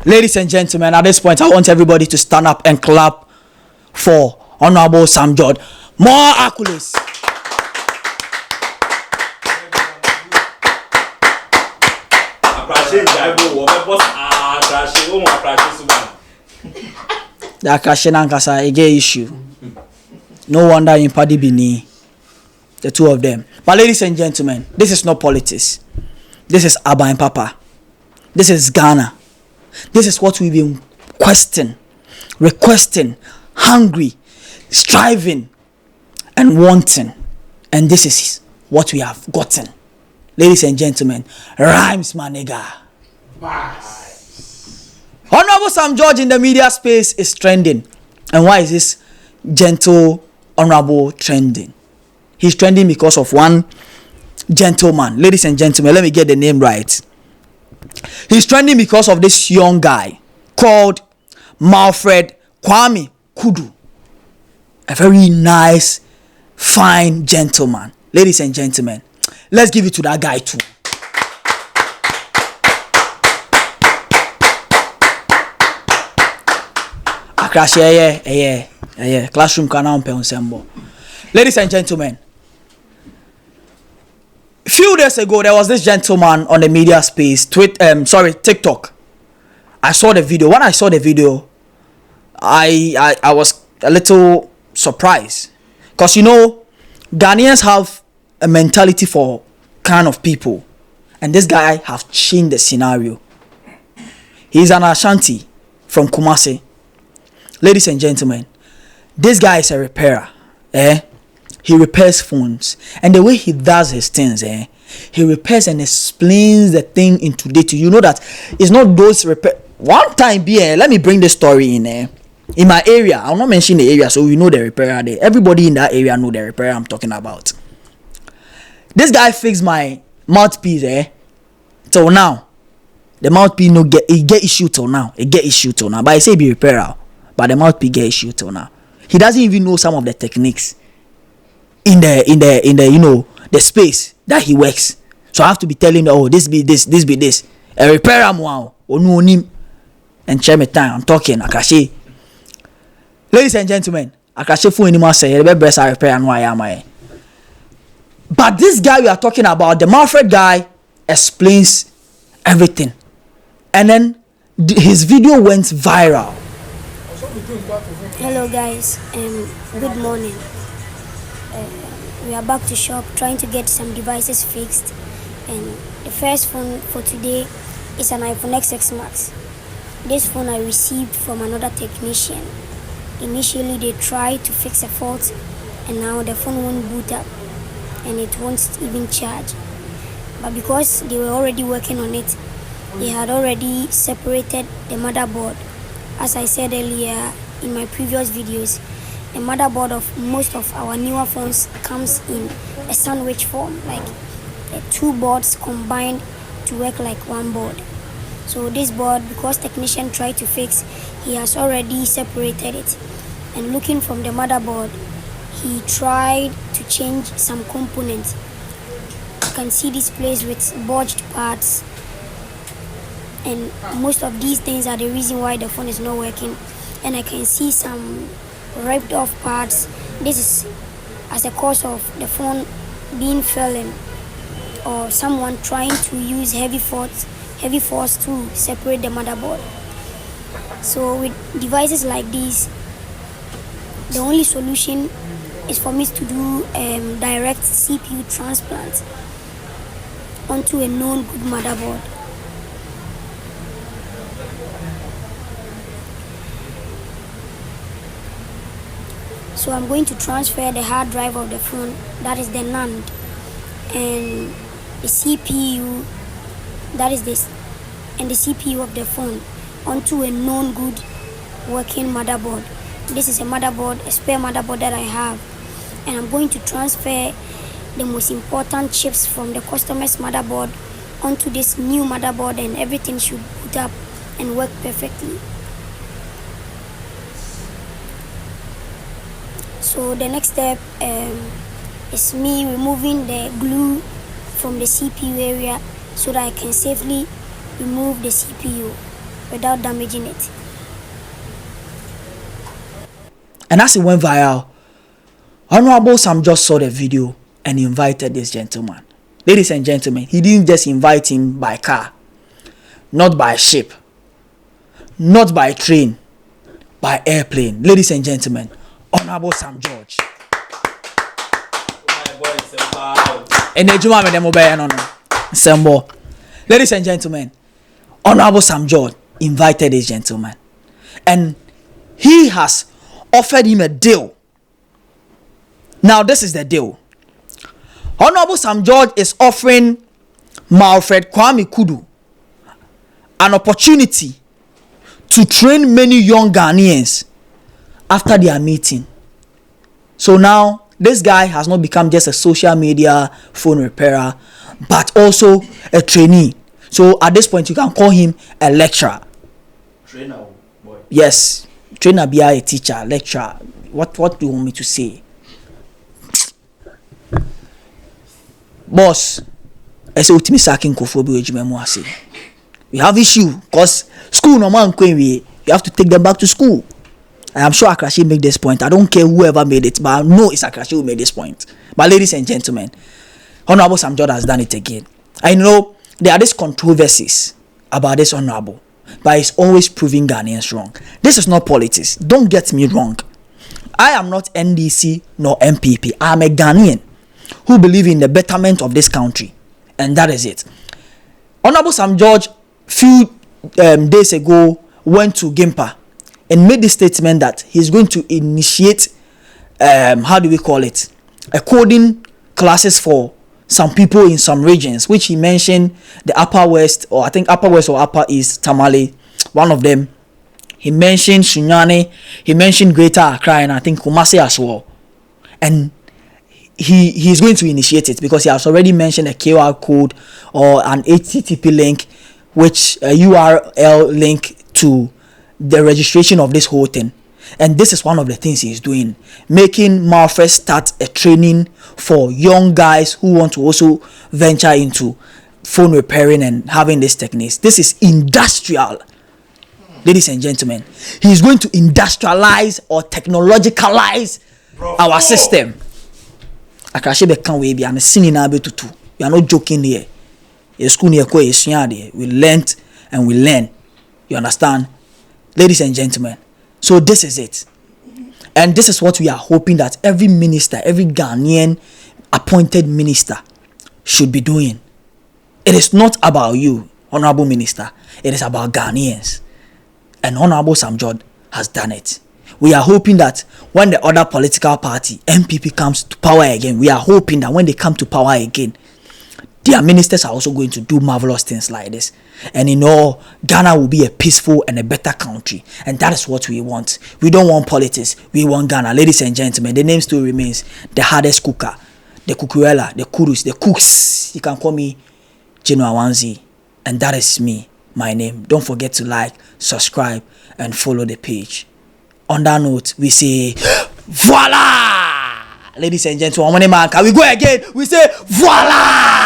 Ladies and gentlemen, at this point, I want everybody to stand up and clap for Honorable Sam George. More accolades. The Akashe Nankasa, a gay issue. No wonder in Paddy Bini, the two of them. But ladies and gentlemen, this is not politics. This is Abba and Papa. This is Ghana. This is what we've been requesting, hungry, striving, and wanting. And this is what we have gotten. Ladies and gentlemen, rhymes, my nigga. Honorable Sam George in the media space is trending. And why is this gentle, honorable trending? He's trending because of one gentleman. Ladies and gentlemen, let me get the name right. He's trending because of this young guy called Malfred Kwame Kudu. A very nice, fine gentleman. Ladies and gentlemen, let's give it to that guy too. Classroom canal pe. Ladies and gentlemen, a few days ago there was this gentleman on the media space, TikTok. I saw the video. When I saw the video, I was a little surprised, because Ghanaians have a mentality for kind of people, and this guy have changed the scenario. He's an Ashanti from Kumasi. Ladies and gentlemen, this guy is a repairer. He repairs phones, and the way he does his things, he repairs and explains the thing into detail. You know that it's not those repair. One time, let me bring the story in. In my area, I'll not mention the area, so we know the repairer there. Everybody in that area know the repairer I'm talking about. This guy fixed my mouthpiece, till now. The mouthpiece get issue till now. But I say be repairer, but the mouthpiece get issue till now. He doesn't even know some of the techniques in the the space that he works. So I have to be telling him, this be this. A repairer wow. And share me time. I'm talking Akashe. Ladies and gentlemen, Akashe fu anymore say the best repair and why am I. But this guy we are talking about, the Manfred guy, explains everything. And then his video went viral. Hello guys, good morning. We are back to shop trying to get some devices fixed, and the first phone for today is an iPhone XX Max. This phone I received from another technician. Initially they tried to fix a fault, and now the phone won't boot up and it won't even charge. But because they were already working on it, they had already separated the motherboard. As I said earlier in my previous videos, the motherboard of most of our newer phones comes in a sandwich form, like two boards combined to work like one board. So this board, because technician tried to fix, he has already separated it. And looking from the motherboard, he tried to change some components. You can see this place with bulged parts, and most of these things are the reason why the phone is not working. And I can see some ripped off parts. This is as a cause of the phone being fallen, or someone trying to use heavy force to separate the motherboard. So with devices like these, the only solution is for me to do direct CPU transplant onto a known good motherboard. So I'm going to transfer the hard drive of the phone, that is the NAND, and the CPU, that is this, and the CPU of the phone onto a known good working motherboard. This is a motherboard, a spare motherboard that I have, and I'm going to transfer the most important chips from the customer's motherboard onto this new motherboard, and everything should boot up and work perfectly. So the next step is me removing the glue from the CPU area so that I can safely remove the CPU. without damaging it. And as it went viral, Honorable Sam just saw the video and invited this gentleman. Ladies and gentlemen, he didn't just invite him by car, not by ship, not by train, by airplane. Ladies and gentlemen, Honorable Sam George. Ladies and gentlemen, Honorable Sam George invited this gentleman, and he has offered him a deal. Now, this is the deal. Honorable Sam George is offering Malfred Kwame Kudu an opportunity to train many young Ghanaians after their meeting. So now, this guy has not become just a social media phone repairer, but also a trainee. So at this point, you can call him a lecturer. Trainer, boy. Yes, trainer be a teacher, lecturer. What do you want me to say? Boss, I say utimi sakin kofo bi ejumemu ase. We have issue because school no man you have to take them back to school. I am sure Akrashi made this point. I don't care whoever made it, but I know it's Akrashi who made this point. But ladies and gentlemen, Honorable Sam George has done it again. I know there are these controversies about this Honorable, but it's always proving Ghanaians wrong. This is not politics. Don't get me wrong. I am not NDC nor MPP. I am a Ghanaian who believe in the betterment of this country, and that is it. Honorable Sam George few days ago went to Gimpa and made the statement that he's going to initiate how do we call it, a coding classes for some people in some regions, which he mentioned the Upper West, or I think Upper West or Upper East, Tamale, one of them. He mentioned Sunyani, he mentioned Greater Accra, and I think Kumasi as well. And he's going to initiate it because he has already mentioned a QR code or an HTTP link, which a URL link to the registration of this whole thing. And this is one of the things he's doing, making Malfred start a training for young guys who want to also venture into phone repairing and having these techniques. This is industrial. Ladies and gentlemen, he's going to industrialize or technologicalize our system. Akrashe can't wait. I'm singing now to. We are not joking here. We learned and we learn. You understand? Ladies and gentlemen, so this is it. And this is what we are hoping that every minister, every Ghanaian appointed minister should be doing. It is not about you, Honorable Minister. It is about Ghanaians. And Honorable Sam George has done it. We are hoping that when the other political party, MPP, comes to power again, we are hoping that when they come to power again, their ministers are also going to do marvelous things like this. And Ghana will be a peaceful and a better country. And that is what we want. We don't want politics. We want Ghana. Ladies and gentlemen, the name still remains the hardest cooker, the Kukuela, the Kurus, the cooks. You can call me Gino Awanzi. And that is me, my name. Don't forget to like, subscribe, and follow the page. On that note, we say, voila! Ladies and gentlemen, can we go again? We say, voila!